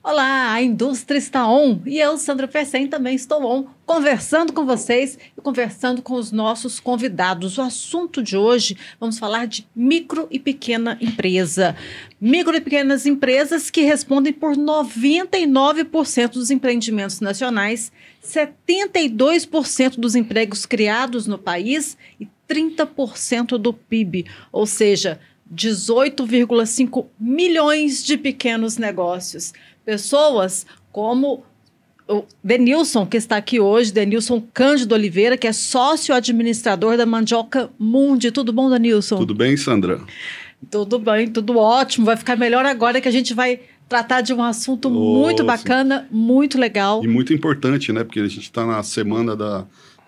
Olá, a indústria está on e eu, Sandra Fercen, também estou on, conversando com vocês e conversando com os nossos convidados. O assunto de hoje, vamos falar de micro e pequena empresa. Micro e pequenas empresas que respondem por 99% dos empreendimentos nacionais, 72% dos empregos criados no país e 30% do PIB, ou seja, 18,5 milhões de pequenos negócios. Pessoas como o Denilson, que está aqui hoje, Denilson Cândido Oliveira, que é sócio administrador da Mandioca Mundi. Tudo bom, Denilson? Tudo bem, Sandra? Tudo bem, tudo ótimo. Vai ficar melhor agora que a gente vai tratar de um assunto muito bacana, muito legal. E muito importante, né? Porque a gente está na semana da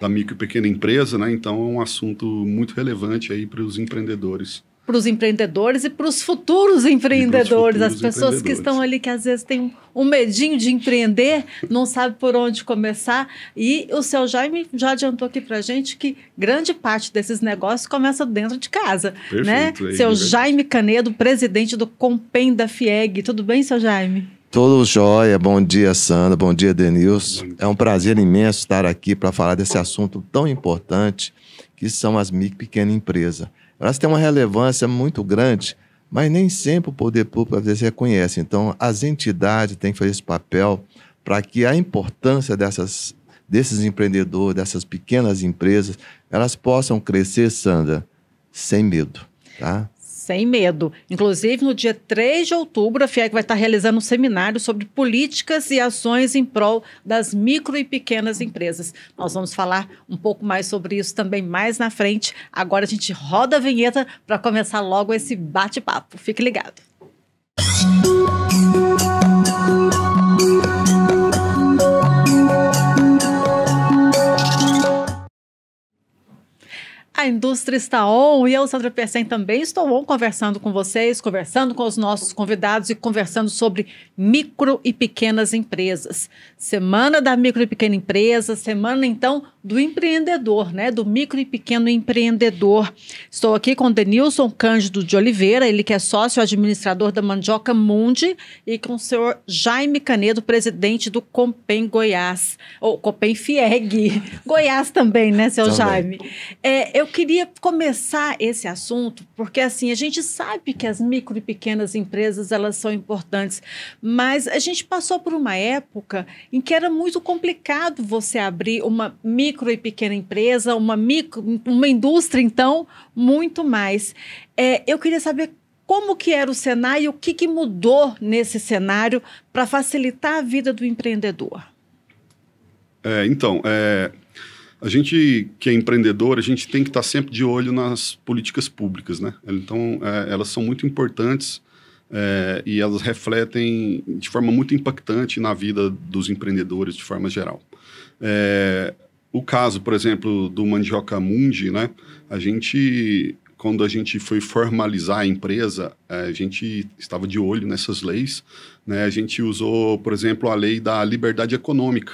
micro e pequena empresa, né? Então é um assunto muito relevante aí para os empreendedores. Para os empreendedores e para os futuros empreendedores, as pessoas que estão ali que às vezes têm um medinho de empreender, não sabe por onde começar. E o seu Jaime já adiantou aqui para a gente que grande parte desses negócios começa dentro de casa. Perfeito, né? Seu Jaime Canedo, presidente do Compem da FIEG. Tudo bem, seu Jaime? Tudo jóia. Bom dia, Sandra. Bom dia, Denilson. É um prazer imenso estar aqui para falar desse assunto tão importante que são as micro e pequenas empresas. Elas têm uma relevância muito grande, mas nem sempre o poder público às vezes reconhece. Então, as entidades têm que fazer esse papel para que a importância desses empreendedores, dessas pequenas empresas, elas possam crescer, Sandra, sem medo, tá? Sem medo. Inclusive, no dia 3 de outubro, a FIEG vai estar realizando um seminário sobre políticas e ações em prol das micro e pequenas empresas. Nós vamos falar um pouco mais sobre isso também mais na frente. Agora a gente roda a vinheta para começar logo esse bate-papo. Fique ligado. A indústria está on e eu, Sandra Fercen, também estou on conversando com vocês, conversando com os nossos convidados e conversando sobre micro e pequenas empresas. Semana da micro e pequena empresa, semana então do empreendedor, né? Do micro e pequeno empreendedor. Estou aqui com o Denilson Cândido de Oliveira, ele que é sócio administrador da Mandioca Mundi, e com o senhor Jaime Canedo, presidente do Compem Goiás, ou Compem FIEG. Goiás também, né, seu Jaime? Eu queria começar esse assunto porque, assim, a gente sabe que as micro e pequenas empresas, elas são importantes, mas a gente passou por uma época em que era muito complicado você abrir uma micro e pequena empresa, uma indústria, então, muito mais. Eu queria saber como que era o cenário e o que mudou nesse cenário para facilitar a vida do empreendedor. A gente que é empreendedor, a gente tem que estar sempre de olho nas políticas públicas, né? Então, elas são muito importantes e elas refletem de forma muito impactante na vida dos empreendedores de forma geral. O caso, por exemplo, do Mandioca Mundi, né? Quando a gente foi formalizar a empresa, a gente estava de olho nessas leis, né? A gente usou, por exemplo, a lei da liberdade econômica.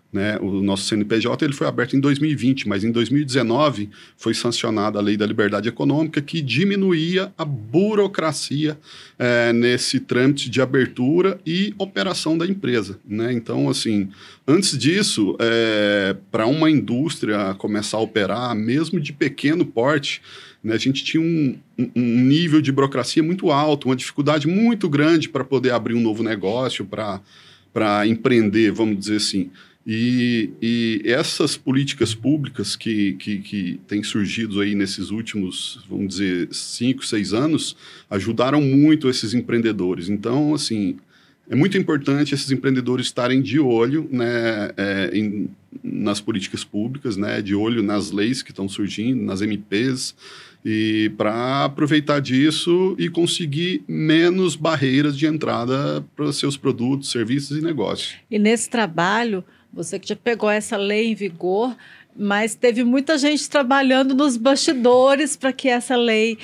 Né? O nosso CNPJ ele foi aberto em 2020, mas em 2019 foi sancionada a Lei da Liberdade Econômica, que diminuía a burocracia nesse trâmite de abertura e operação da empresa. Né? Então, assim, antes disso, para uma indústria começar a operar, mesmo de pequeno porte, né, a gente tinha um nível de burocracia muito alto, uma dificuldade muito grande para poder abrir um novo negócio, para empreender, vamos dizer assim. E essas políticas públicas que têm surgido aí nesses últimos, vamos dizer, 5, 6 anos, ajudaram muito esses empreendedores. Então, assim, é muito importante esses empreendedores estarem de olho, né, nas políticas públicas, né, de olho nas leis que estão surgindo, nas MPs, e para aproveitar disso e conseguir menos barreiras de entrada para seus produtos, serviços e negócios. E nesse trabalho, você que já pegou essa lei em vigor, mas teve muita gente trabalhando nos bastidores para que essa lei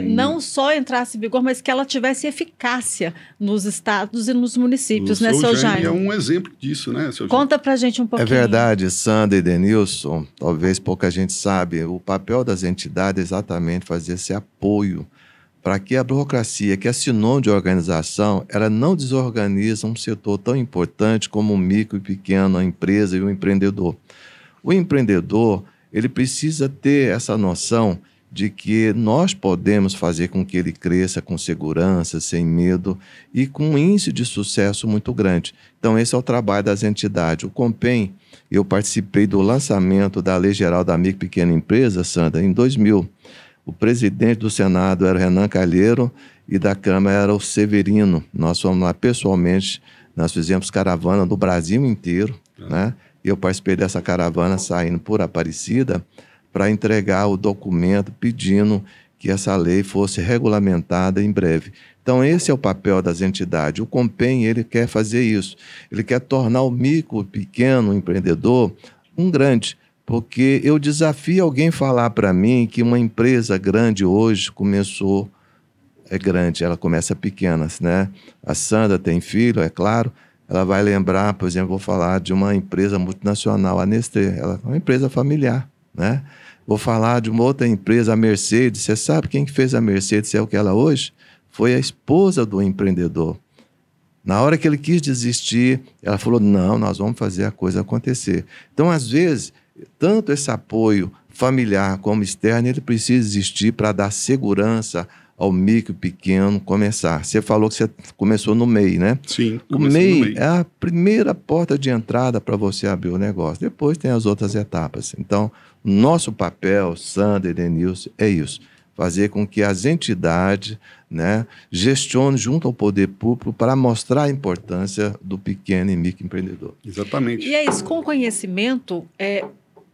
não só entrasse em vigor, mas que ela tivesse eficácia nos estados e nos municípios, né, seu Jaime? É um exemplo disso, né, seu Jaime? Conta pra gente um pouquinho. É verdade, Sandra e Denilson, talvez pouca gente sabe, o papel das entidades é exatamente fazer esse apoio para que a burocracia, que é sinônimo de organização, ela não desorganiza um setor tão importante como o micro e pequeno, a empresa e o empreendedor. O empreendedor, ele precisa ter essa noção de que nós podemos fazer com que ele cresça com segurança, sem medo e com um índice de sucesso muito grande. Então, esse é o trabalho das entidades. O Compen, eu participei do lançamento da Lei Geral da Micro e Pequena Empresa, Sandra, em 2000. O presidente do Senado era o Renan Calheiro e da Câmara era o Severino. Nós fomos lá pessoalmente, nós fizemos caravana do Brasil inteiro, né? E eu participei dessa caravana saindo por Aparecida para entregar o documento pedindo que essa lei fosse regulamentada em breve. Então, esse é o papel das entidades. O Compen, ele quer fazer isso. Ele quer tornar o micro, pequeno empreendedor um grande, porque eu desafio alguém falar para mim que uma empresa grande hoje começou, é grande, ela começa pequena, né? A Sandra tem filho, é claro, ela vai lembrar, por exemplo, vou falar de uma empresa multinacional, a Nestlé, ela é uma empresa familiar, né? Vou falar de uma outra empresa, a Mercedes. Você sabe quem que fez a Mercedes ser o que ela é hoje? Foi a esposa do empreendedor. Na hora que ele quis desistir, ela falou, não, nós vamos fazer a coisa acontecer. Então, às vezes, tanto esse apoio familiar como externo, ele precisa existir para dar segurança ao micro pequeno começar. Você falou que você começou no MEI, né? Sim. O MEI é a primeira porta de entrada para você abrir o negócio. Depois tem as outras etapas. Então, nosso papel, Sandra e Denilson, é isso. Fazer com que as entidades, né, gestionem junto ao poder público para mostrar a importância do pequeno e microempreendedor. Exatamente. E é isso, com conhecimento,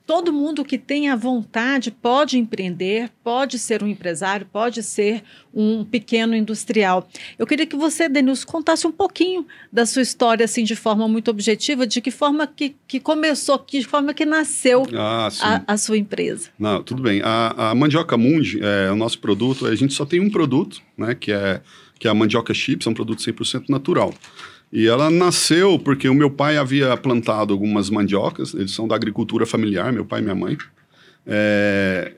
todo mundo que tem a vontade pode empreender, pode ser um empresário, pode ser um pequeno industrial. Eu queria que você, Denilson, contasse um pouquinho da sua história, assim, de forma muito objetiva, de que forma que começou, de forma que nasceu a sua empresa. Não, tudo bem. A Mandioca Mundi, o nosso produto, a gente só tem um produto, né, que é a Mandioca Chips, é um produto 100% natural. E ela nasceu porque o meu pai havia plantado algumas mandiocas, eles são da agricultura familiar, meu pai e minha mãe.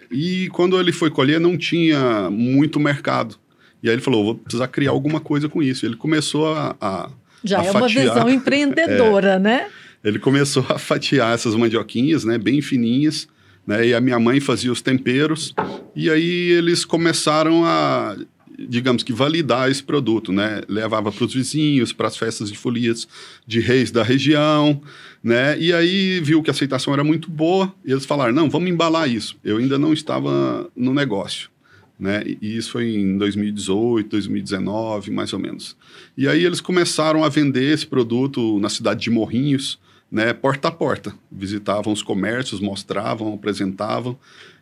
E quando ele foi colher, não tinha muito mercado. E aí ele falou, vou precisar criar alguma coisa com isso. Ele começou a Já é uma visão empreendedora, né? Ele começou a fatiar essas mandioquinhas, né, bem fininhas, né, e a minha mãe fazia os temperos. E aí eles começaram a, digamos que, validar esse produto, né? Levava para os vizinhos, para as festas de folias de reis da região, né? E aí viu que a aceitação era muito boa e eles falaram, não, vamos embalar isso. Eu ainda não estava no negócio, né? E isso foi em 2018, 2019, mais ou menos. E aí eles começaram a vender esse produto na cidade de Morrinhos, né? Porta a porta. Visitavam os comércios, mostravam, apresentavam,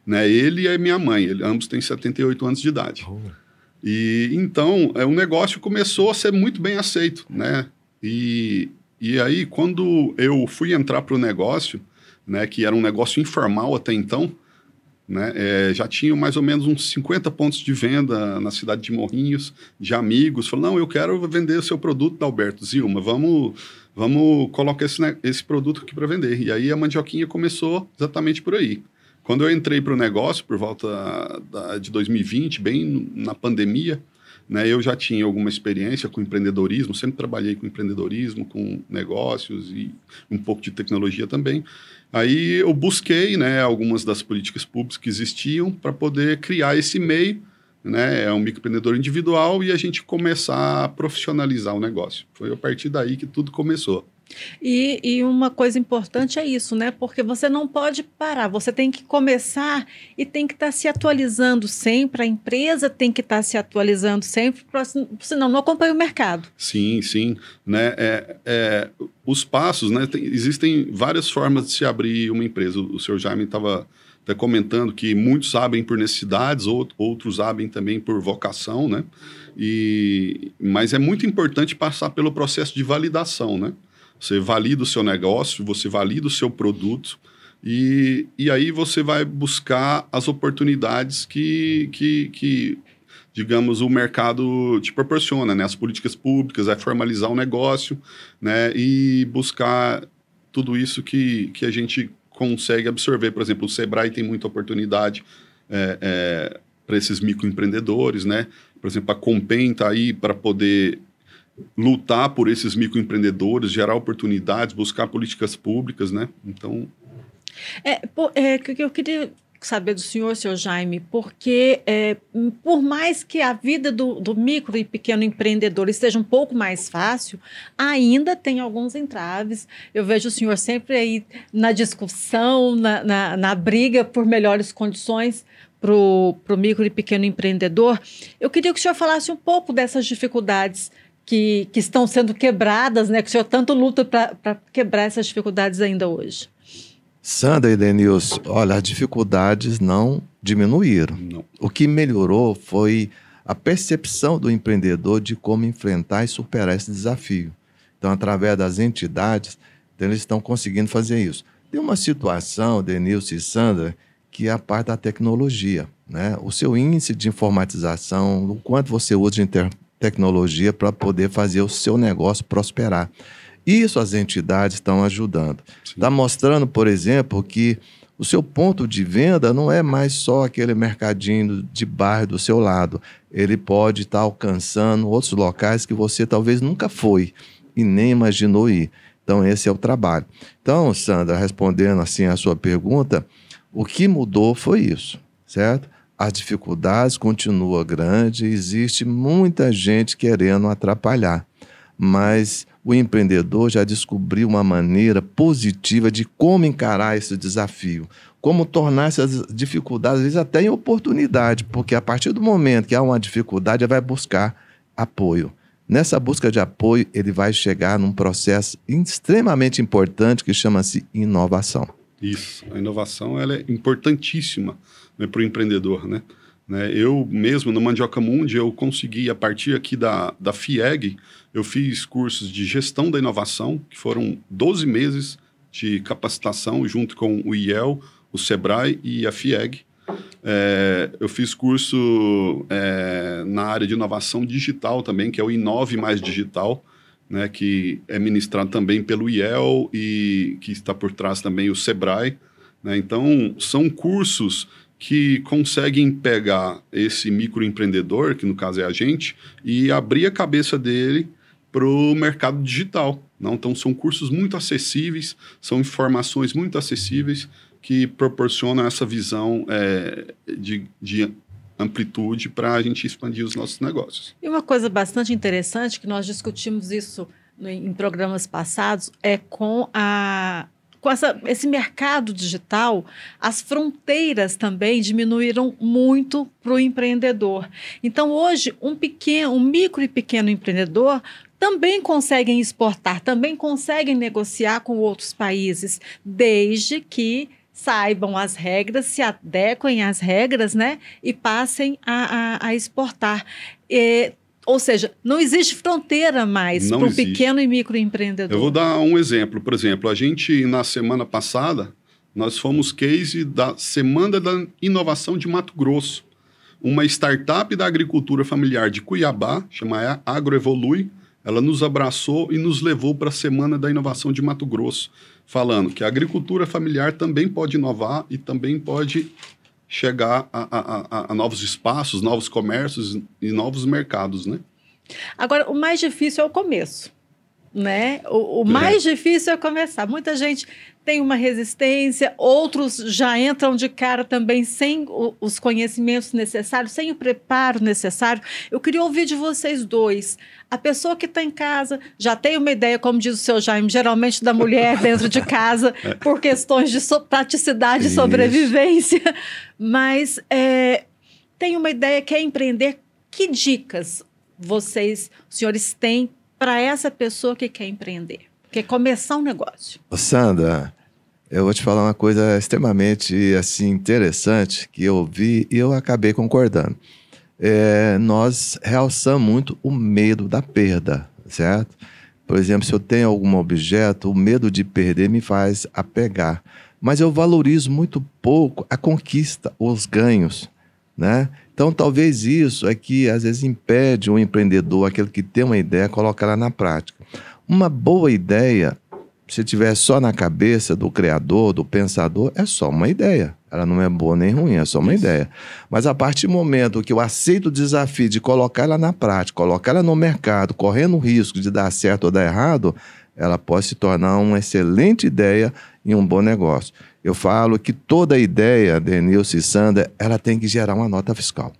né? Ele e a minha mãe, ambos têm 78 anos de idade. E então, o negócio começou a ser muito bem aceito, né? E aí, quando eu fui entrar para o negócio, né, que era um negócio informal até então, né, já tinha mais ou menos uns 50 pontos de venda na cidade de Morrinhos, de amigos, falou, não, eu quero vender o seu produto, Dalberto, Zilma, vamos colocar esse produto aqui para vender. E aí a mandioquinha começou exatamente por aí. Quando eu entrei para o negócio, por volta de 2020, bem na pandemia, né, eu já tinha alguma experiência com empreendedorismo, sempre trabalhei com empreendedorismo, com negócios e um pouco de tecnologia também. Aí eu busquei, né, algumas das políticas públicas que existiam para poder criar esse meio, né, um microempreendedor individual, e a gente começar a profissionalizar o negócio. Foi a partir daí que tudo começou. E uma coisa importante é isso, né? Porque você não pode parar, você tem que começar e tem que estar se atualizando sempre, a empresa tem que estar se atualizando sempre, senão não acompanha o mercado. Sim, sim. Né? Os passos, né? Existem várias formas de se abrir uma empresa. O senhor Jaime estava até comentando que muitos abrem por necessidades, outros abrem também por vocação, né? Mas é muito importante passar pelo processo de validação, né? Você valida o seu negócio, você valida o seu produto e aí você vai buscar as oportunidades que digamos, o mercado te proporciona, né? As políticas públicas, formalizar o negócio, né? E buscar tudo isso que a gente consegue absorver. Por exemplo, o Sebrae tem muita oportunidade para esses microempreendedores, né? Por exemplo, a Compem está aí para poder lutar por esses microempreendedores, gerar oportunidades, buscar políticas públicas, né? Então... eu queria saber do senhor Jaime, porque por mais que a vida do micro e pequeno empreendedor esteja um pouco mais fácil, ainda tem alguns entraves. Eu vejo o senhor sempre aí na discussão, na briga por melhores condições para o micro e pequeno empreendedor. Eu queria que o senhor falasse um pouco dessas dificuldades que estão sendo quebradas, né? Que o senhor tanto luta para quebrar essas dificuldades ainda hoje. Sandra e Denilson, olha, as dificuldades não diminuíram. Não. O que melhorou foi a percepção do empreendedor de como enfrentar e superar esse desafio. Então, através das entidades, eles estão conseguindo fazer isso. Tem uma situação, Denilson e Sandra, que é a parte da tecnologia, né? O seu índice de informatização, o quanto você usa de tecnologia para poder fazer o seu negócio prosperar. Isso as entidades estão ajudando. Está mostrando, por exemplo, que o seu ponto de venda não é mais só aquele mercadinho de bairro do seu lado. Ele pode estar alcançando outros locais que você talvez nunca foi e nem imaginou ir. Então, esse é o trabalho. Então, Sandra, respondendo assim a sua pergunta, o que mudou foi isso, certo? As dificuldades continuam grandes, existe muita gente querendo atrapalhar, mas o empreendedor já descobriu uma maneira positiva de como encarar esse desafio, como tornar essas dificuldades, às vezes até em oportunidade, porque a partir do momento que há uma dificuldade, ele vai buscar apoio. Nessa busca de apoio, ele vai chegar num processo extremamente importante que chama-se inovação. Isso, a inovação ela é importantíssima, né, para o empreendedor, né? Eu mesmo, no Mandioca Mundi, eu consegui, a partir aqui da FIEG, eu fiz cursos de gestão da inovação, que foram 12 meses de capacitação, junto com o IEL, o SEBRAE e a FIEG. Eu fiz curso na área de inovação digital também, que é o Inove Mais Digital, né, que é ministrado também pelo IEL e que está por trás também o SEBRAE, né? Então, são cursos que conseguem pegar esse microempreendedor, que no caso é a gente, e abrir a cabeça dele para o mercado digital. Não? Então, são cursos muito acessíveis, são informações muito acessíveis que proporcionam essa visão de amplitude para a gente expandir os nossos negócios. E uma coisa bastante interessante, que nós discutimos isso em programas passados, é com esse mercado digital, as fronteiras também diminuíram muito para o empreendedor. Então, hoje, um micro e pequeno empreendedor também conseguem exportar, também conseguem negociar com outros países, desde que saibam as regras, se adequem às regras, né, e passem a exportar. Ou seja, não existe fronteira mais para o pequeno e microempreendedor. Eu vou dar um exemplo. Por exemplo, a gente, na semana passada, nós fomos case da Semana da Inovação de Mato Grosso. Uma startup da agricultura familiar de Cuiabá, chama Agroevolui, ela nos abraçou e nos levou para a Semana da Inovação de Mato Grosso, falando que a agricultura familiar também pode inovar e também pode chegar a novos espaços, novos comércios e novos mercados, né? Agora, o mais difícil é o começo, né? O mais difícil é começar. Muita gente tem uma resistência, outros já entram de cara também sem os conhecimentos necessários, sem o preparo necessário. Eu queria ouvir de vocês dois. A pessoa que está em casa já tem uma ideia, como diz o seu Jaime, geralmente da mulher dentro de casa, por questões de praticidade e sobrevivência, mas tem uma ideia que é empreender. Que dicas os senhores têm para essa pessoa que quer empreender? Quer começar um negócio? Sandra, eu vou te falar uma coisa extremamente assim, interessante que eu vi e eu acabei concordando. Nós realçamos muito o medo da perda, certo? Por exemplo, se eu tenho algum objeto, o medo de perder me faz apegar. Mas eu valorizo muito pouco a conquista, os ganhos, né? Então, talvez isso é que às vezes impede o empreendedor, aquele que tem uma ideia, colocar ela na prática. Uma boa ideia, se tiver só na cabeça do criador, do pensador, é só uma ideia. Ela não é boa nem ruim, é só uma ideia. Mas a partir do momento que eu aceito o desafio de colocar ela na prática, colocar ela no mercado, correndo o risco de dar certo ou dar errado, ela pode se tornar uma excelente ideia e um bom negócio. Eu falo que toda ideia, Denilson e Sandra, ela tem que gerar uma nota fiscal.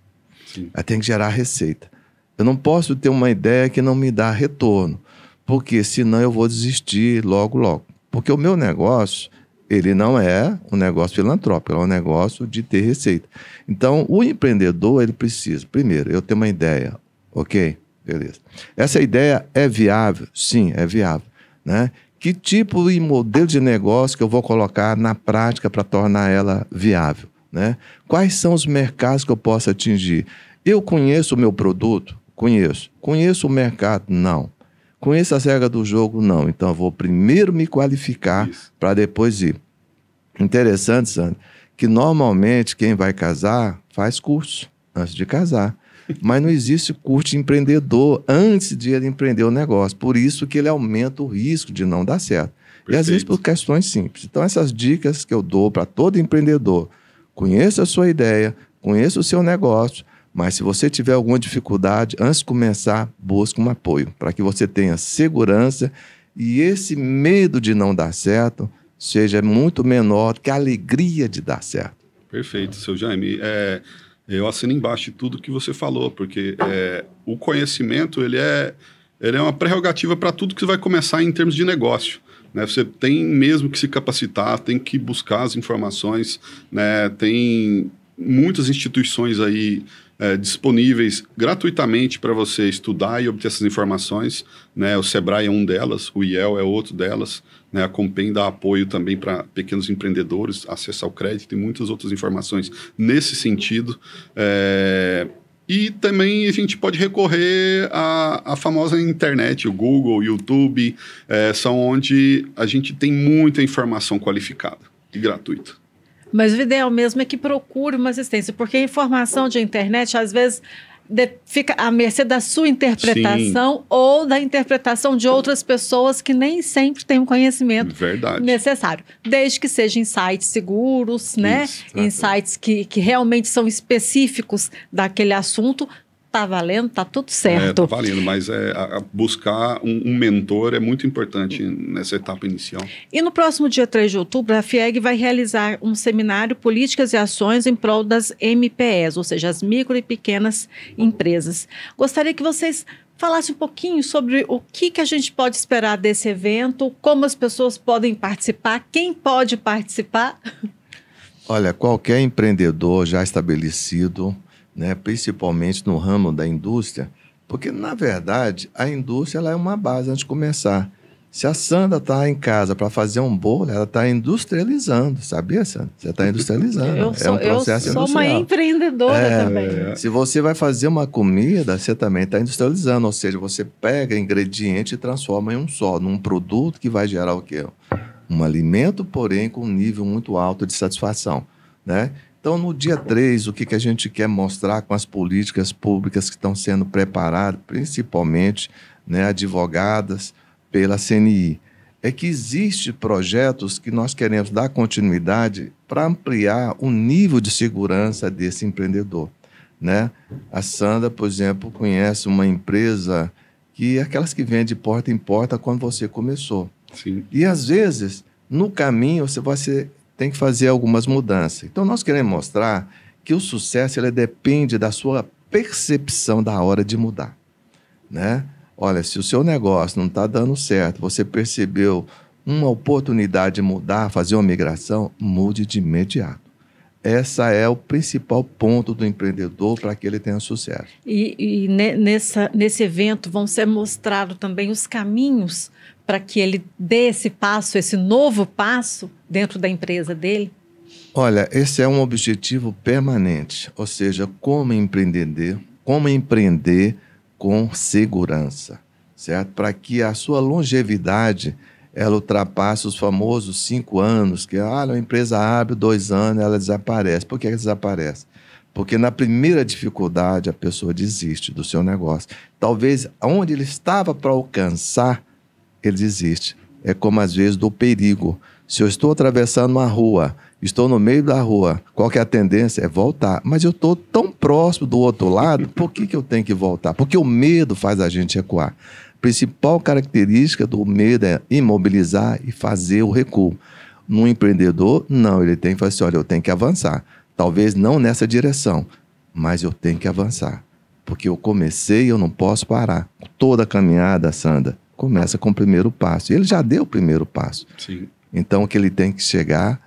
Sim. Ela tem que gerar receita. Eu não posso ter uma ideia que não me dá retorno, porque senão eu vou desistir logo, logo. Porque o meu negócio, ele não é um negócio filantrópico, é um negócio de ter receita. Então, o empreendedor, ele precisa, primeiro, eu ter uma ideia, ok? Beleza. Essa ideia é viável? Sim, é viável, né? Que tipo e modelo de negócio que eu vou colocar na prática para tornar ela viável, né? Quais são os mercados que eu posso atingir? Eu conheço o meu produto? Conheço. Conheço o mercado? Não. Conheço as regras do jogo? Não. Então, eu vou primeiro me qualificar para depois ir. Interessante, Sandro, que normalmente quem vai casar faz curso antes de casar. Mas não existe curso de empreendedor antes de ele empreender o negócio. Por isso que ele aumenta o risco de não dar certo. Perfeito. E às vezes por questões simples. Então, essas dicas que eu dou para todo empreendedor: conheça a sua ideia, conheça o seu negócio, mas se você tiver alguma dificuldade, antes de começar, busque um apoio, para que você tenha segurança e esse medo de não dar certo seja muito menor que a alegria de dar certo. Perfeito, seu Jaime. Eu assino embaixo de tudo que você falou, porque o conhecimento ele é uma prerrogativa para tudo que você vai começar em termos de negócio. Né? Você tem mesmo que se capacitar, tem que buscar as informações, né? Tem muitas instituições aí disponíveis gratuitamente para você estudar e obter essas informações, né? O Sebrae é um delas, o IEL é outro delas, né? A Compem dá apoio também para pequenos empreendedores, acesso ao crédito e muitas outras informações nesse sentido. E também a gente pode recorrer à famosa internet, o Google, o YouTube, são onde a gente tem muita informação qualificada e gratuita. Mas o ideal mesmo é que procure uma assistência, porque a informação de internet, às vezes, fica à mercê da sua interpretação. Sim. Ou da interpretação de outras pessoas que nem sempre têm um conhecimento necessário. Desde que sejam em sites seguros, né? Em sites que realmente são específicos daquele assunto. Tá valendo, tá tudo certo. Tá valendo, mas buscar um mentor é muito importante nessa etapa inicial. E no próximo dia 3 de outubro, a FIEG vai realizar um seminário Políticas e Ações em prol das MPEs, ou seja, as micro e pequenas empresas. Gostaria que vocês falassem um pouquinho sobre o que a gente pode esperar desse evento, como as pessoas podem participar, quem pode participar. Olha, qualquer empreendedor já estabelecido, né, principalmente no ramo da indústria, porque, na verdade, a indústria ela é uma base antes de começar. Se a Sandra está em casa para fazer um bolo, ela está industrializando, sabia, Sandra? Você está industrializando. Eu sou industrial. Uma empreendedora também. Se você vai fazer uma comida, você também está industrializando, ou seja, você pega ingrediente e transforma em um só, num produto que vai gerar o quê? Um alimento, porém, com um nível muito alto de satisfação, né? Então, no dia 3, o que a gente quer mostrar com as políticas públicas que estão sendo preparadas, principalmente, né, advogadas pela CNI, é que existem projetos que nós queremos dar continuidade para ampliar o nível de segurança desse empreendedor, né? A Sandra, por exemplo, conhece uma empresa que é aquelas que vende de porta em porta quando você começou. Sim. E, às vezes, no caminho, você tem que fazer algumas mudanças. Então, nós queremos mostrar que o sucesso ele depende da sua percepção da hora de mudar, né? Olha, se o seu negócio não está dando certo, você percebeu uma oportunidade de mudar, fazer uma migração, mude de imediato. Esse é o principal ponto do empreendedor para que ele tenha sucesso. E nesse evento vão ser mostrados também os caminhos para que ele dê esse passo, esse novo passo dentro da empresa dele? Olha, esse é um objetivo permanente, ou seja, como empreender com segurança, certo? Para que a sua longevidade ela ultrapasse os famosos 5 anos, que a empresa abre 2 anos, ela desaparece. Por que ela desaparece? Porque na primeira dificuldade a pessoa desiste do seu negócio. Talvez onde ele estava para alcançar, ele desiste. É como às vezes do perigo. Se eu estou atravessando uma rua Estou no meio da rua. Qual que é a tendência? É voltar. Mas eu estou tão próximo do outro lado, por que eu tenho que voltar? Porque o medo faz a gente recuar. A principal característica do medo é imobilizar e fazer o recuo. No empreendedor, não, ele tem que falar assim, olha, eu tenho que avançar. Talvez não nessa direção, mas eu tenho que avançar. Porque eu comecei e eu não posso parar. Toda caminhada, Sandra, começa com o primeiro passo. E ele já deu o primeiro passo. Sim. Então, o que ele tem que chegar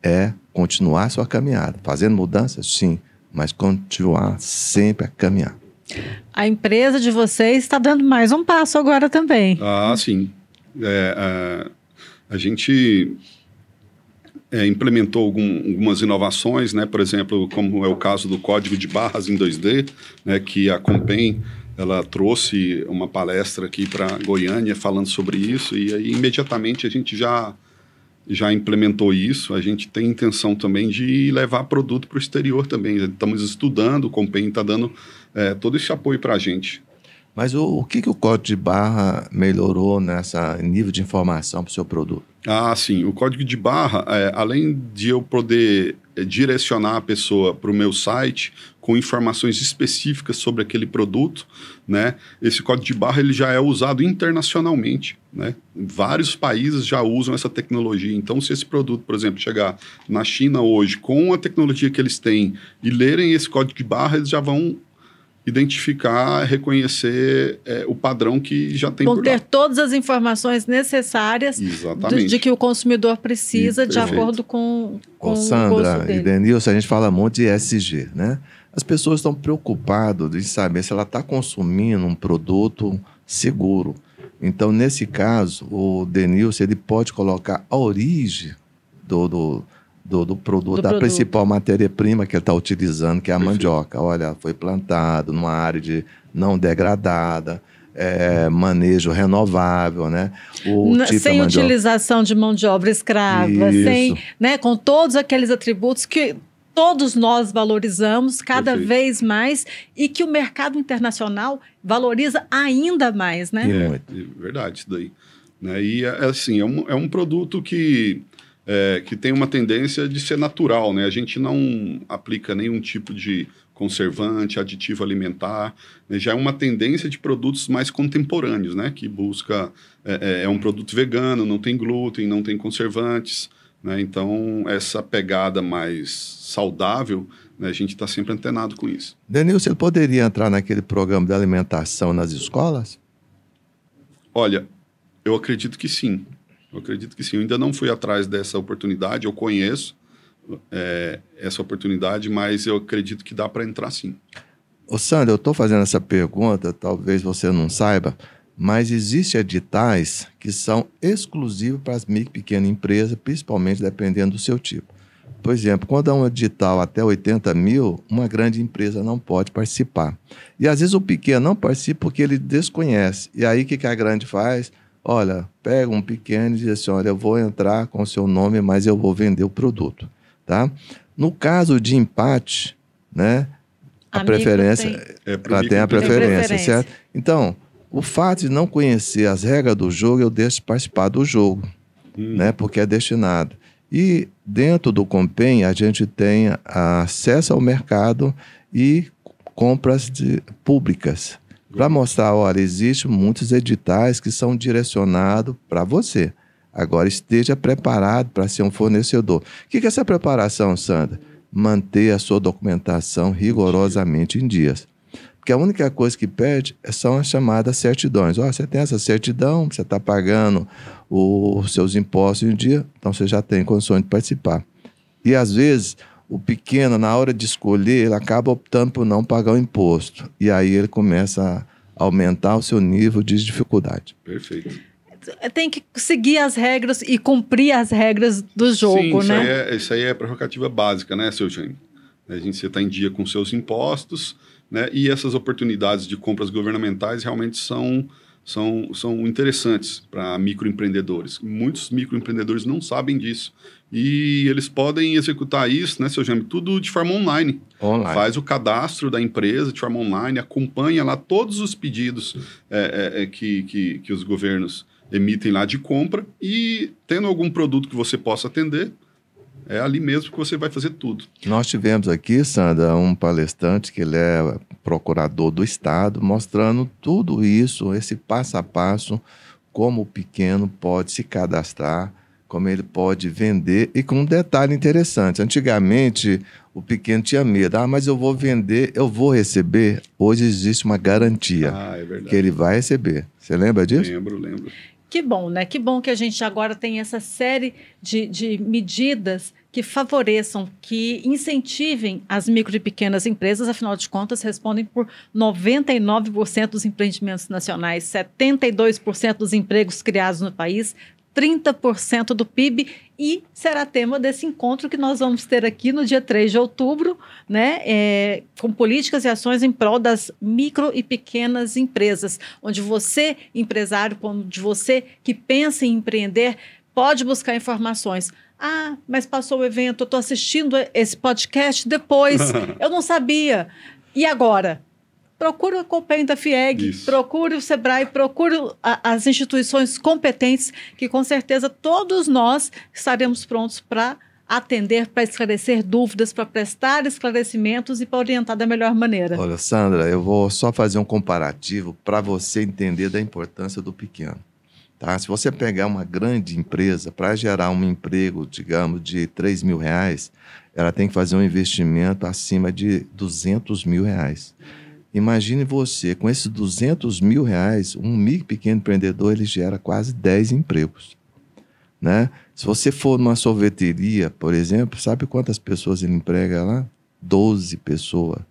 é continuar a sua caminhada. Fazendo mudanças? Sim, mas continuar sempre a caminhar. A empresa de vocês está dando mais um passo agora também. Ah, sim. A gente implementou algumas inovações, né? Por exemplo, como é o caso do código de barras em 2D, né? Que a Compem ela trouxe uma palestra aqui para Goiânia falando sobre isso, e aí imediatamente a gente já implementou isso. A gente tem intenção também de levar produto para o exterior também. Estamos estudando, o Compem está dando todo esse apoio para a gente. Mas o que o código de barra melhorou nessa nível de informação para o seu produto? Ah, sim. O código de barra, além de eu poder direcionar a pessoa para o meu site com informações específicas sobre aquele produto, né? Esse código de barra ele já é usado internacionalmente, né? Vários países já usam essa tecnologia. Então, se esse produto, por exemplo, chegar na China hoje com a tecnologia que eles têm e lerem esse código de barra, eles já vão identificar, reconhecer o padrão que já tem por lá. Vão ter todas as informações necessárias de que o consumidor precisa de acordo com o Sandra gosto dele. E Denilson, a gente fala muito de ESG, né? As pessoas estão preocupadas em saber se ela está consumindo um produto seguro. Então, nesse caso, o Denilson ele pode colocar a origem do produto, da principal matéria-prima que ele está utilizando, que é a mandioca. Olha, foi plantado numa área não degradada, manejo renovável, né? Sem utilização de mão de obra escrava, com todos aqueles atributos que todos nós valorizamos cada vez mais e que o mercado internacional valoriza ainda mais, né? Verdade, isso daí. Né? E, assim, é um produto que tem uma tendência de ser natural, né? A gente não aplica nenhum tipo de conservante, aditivo alimentar, né? Já é uma tendência de produtos mais contemporâneos, né? Que busca, um produto vegano, não tem glúten, não tem conservantes, né? Então, essa pegada mais saudável, né? A gente está sempre antenado com isso. Denilson, ele poderia entrar naquele programa de alimentação nas escolas? Olha, eu acredito que sim. Eu ainda não fui atrás dessa oportunidade, eu conheço essa oportunidade, mas eu acredito que dá para entrar sim. Ô Sandra, eu estou fazendo essa pergunta, talvez você não saiba, mas existem editais que são exclusivos para as micro e pequenas empresas, principalmente dependendo do seu tipo. Por exemplo, quando há um edital até 80 mil, uma grande empresa não pode participar. E às vezes o pequeno não participa porque ele desconhece. E aí o que a grande faz? Olha, pega um pequeno e diz assim, olha, eu vou entrar com o seu nome, mas eu vou vender o produto, tá? No caso de empate, né, a preferência, ela tem a preferência, certo? Então, o fato de não conhecer as regras do jogo, eu deixo de participar do jogo, né, porque é destinado. E dentro do Compem, a gente tem acesso ao mercado e compras públicas. Para mostrar, olha, existem muitos editais que são direcionados para você. Agora, esteja preparado para ser um fornecedor. O que é essa preparação, Sandra? Manter a sua documentação rigorosamente em dias. Porque a única coisa que pede são as chamadas certidões. Você tem essa certidão, você está pagando os seus impostos em dia, então você já tem condições de participar. E, às vezes, o pequeno, na hora de escolher, ele acaba optando por não pagar o imposto. E aí ele começa a aumentar o seu nível de dificuldade. Perfeito. Tem que seguir as regras e cumprir as regras do jogo, né? Isso aí é prerrogativa básica, né, seu Jaime? Você está em dia com seus impostos, né? E essas oportunidades de compras governamentais realmente são interessantes para microempreendedores. Muitos microempreendedores não sabem disso. E eles podem executar isso, né, seu Jaime, tudo de forma online. Faz o cadastro da empresa de forma online, acompanha lá todos os pedidos que os governos emitem lá de compra e, tendo algum produto que você possa atender, É ali mesmo que você vai fazer tudo. Nós tivemos aqui, Sandra, um palestrante que ele é procurador do Estado, mostrando tudo isso, esse passo a passo, como o pequeno pode se cadastrar, como ele pode vender, e com um detalhe interessante. Antigamente, o pequeno tinha medo. Mas eu vou vender, eu vou receber. Hoje existe uma garantia É verdade. que ele vai receber. Você lembra disso? Lembro. Que bom, né? Que bom que a gente agora tem essa série de medidas que favoreçam, que incentivem as micro e pequenas empresas. Afinal de contas, respondem por 99% dos empreendimentos nacionais, 72% dos empregos criados no país, 30% do PIB, e será tema desse encontro que nós vamos ter aqui no dia 3 de outubro, né, com políticas e ações em prol das micro e pequenas empresas, onde você, empresário, onde você que pensa em empreender, pode buscar informações. Mas passou o evento, eu estou assistindo esse podcast depois, eu não sabia. E agora? Procure o Copem da FIEG, procure o SEBRAE, procure as instituições competentes, que com certeza todos nós estaremos prontos para atender, para esclarecer dúvidas, para prestar esclarecimentos e para orientar da melhor maneira. Olha, Sandra, eu vou só fazer um comparativo para você entender da importância do pequeno. Tá? Se você pegar uma grande empresa, para gerar um emprego, digamos, de R$3 mil, ela tem que fazer um investimento acima de R$200 mil. Imagine você, com esses R$200 mil, um micro pequeno empreendedor, ele gera quase 10 empregos. Né? Se você for numa sorveteria, por exemplo, sabe quantas pessoas ele emprega lá? 12 pessoas.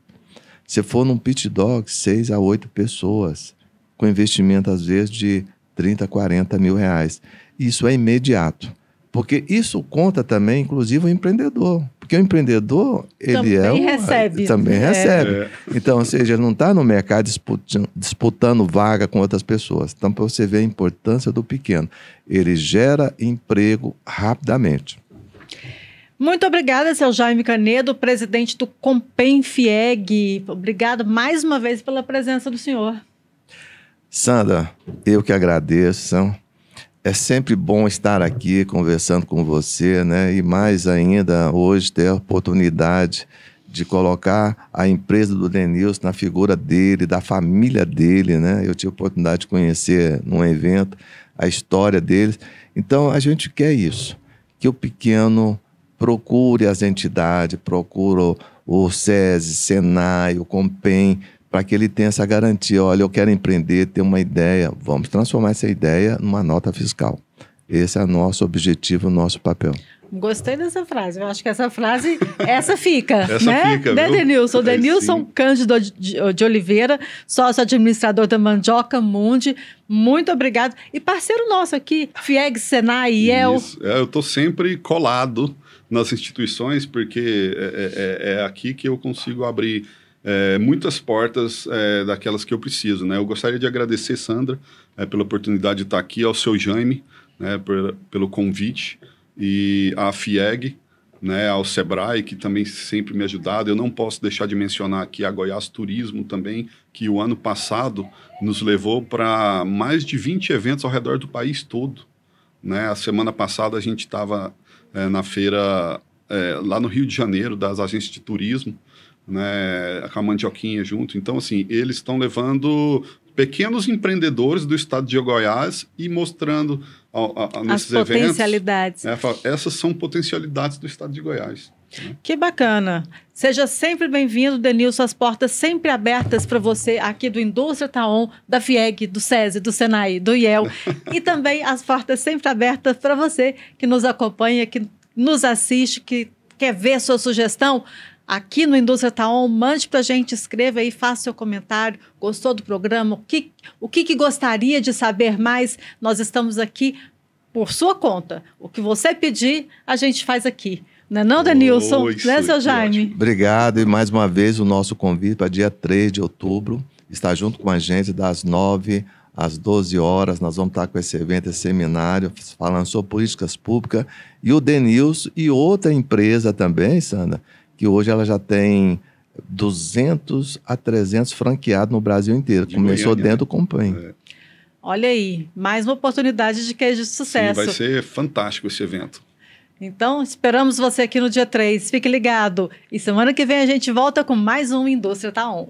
Se for num pit dog, 6 a 8 pessoas, com investimento às vezes de 30, 40 mil reais. Isso é imediato. Porque isso conta também, inclusive, o empreendedor. Porque o empreendedor, ele também recebe. Então, ou seja, ele não está no mercado disputando vaga com outras pessoas. Então, para você ver a importância do pequeno, ele gera emprego rapidamente. Muito obrigada, seu Jaime Canedo, presidente do Copem FIEG. Obrigado mais uma vez pela presença do senhor. Sandra, eu que agradeço. É sempre bom estar aqui conversando com você, né? E mais ainda hoje ter a oportunidade de colocar a empresa do Denilson na figura dele, da família dele, né? Eu tive a oportunidade de conhecer num evento a história deles. Então a gente quer isso, que o pequeno procure as entidades, procure o SESI, Senai, o Copem, para que ele tenha essa garantia. Olha, eu quero empreender, ter uma ideia, vamos transformar essa ideia numa nota fiscal. Esse é o nosso objetivo, o nosso papel. Gostei dessa frase, eu acho que essa frase, essa fica, essa né? Fica, né, Denilson? Denilson Cândido de Oliveira, sócio administrador da Mandioca Mundi, muito obrigado. E parceiro nosso aqui, FIEG, Senai, IEL. Isso. Eu estou sempre colado nas instituições, porque é aqui que eu consigo abrir muitas portas daquelas que eu preciso, né? Eu gostaria de agradecer, Sandra, pela oportunidade de estar aqui, ao seu Jaime, né, pelo convite, e à FIEG, né, ao SEBRAE, que também sempre me ajudaram. Eu não posso deixar de mencionar aqui a Goiás Turismo também, que o ano passado nos levou para mais de 20 eventos ao redor do país todo. Né? A semana passada a gente estava na feira lá no Rio de Janeiro, das agências de turismo, né, com a Mandioquinha junto. Então, assim, eles estão levando pequenos empreendedores do estado de Goiás e mostrando nesses as potencialidades. Eventos. Essas são potencialidades do estado de Goiás. Né? Que bacana. Seja sempre bem-vindo, Denilson. As portas sempre abertas para você aqui do Indústria Taon, da FIEG, do SESI, do Senai, do IEL. E também as portas sempre abertas para você que nos acompanha, que nos assiste, que quer ver sua sugestão aqui no Indústria Taon. Mande para a gente, escreva aí, faça seu comentário. Gostou do programa? O que gostaria de saber mais? Nós estamos aqui por sua conta. O que você pedir, a gente faz aqui. Não é não, Denilson? Né, seu Jaime? Ótimo. Obrigado, e mais uma vez o nosso convite para dia 3 de outubro. Está junto com a gente das 9 às 12 horas. Nós vamos estar com esse evento, esse seminário, falando sobre políticas públicas. E o Denilson e outra empresa também, Sandra, que hoje ela já tem 200 a 300 franqueados no Brasil inteiro. Começou Goiânia, dentro do Copem. Olha aí, mais uma oportunidade de case de sucesso. Sim, vai ser fantástico esse evento. Então, esperamos você aqui no dia 3. Fique ligado. E semana que vem a gente volta com mais um Indústria Tá On.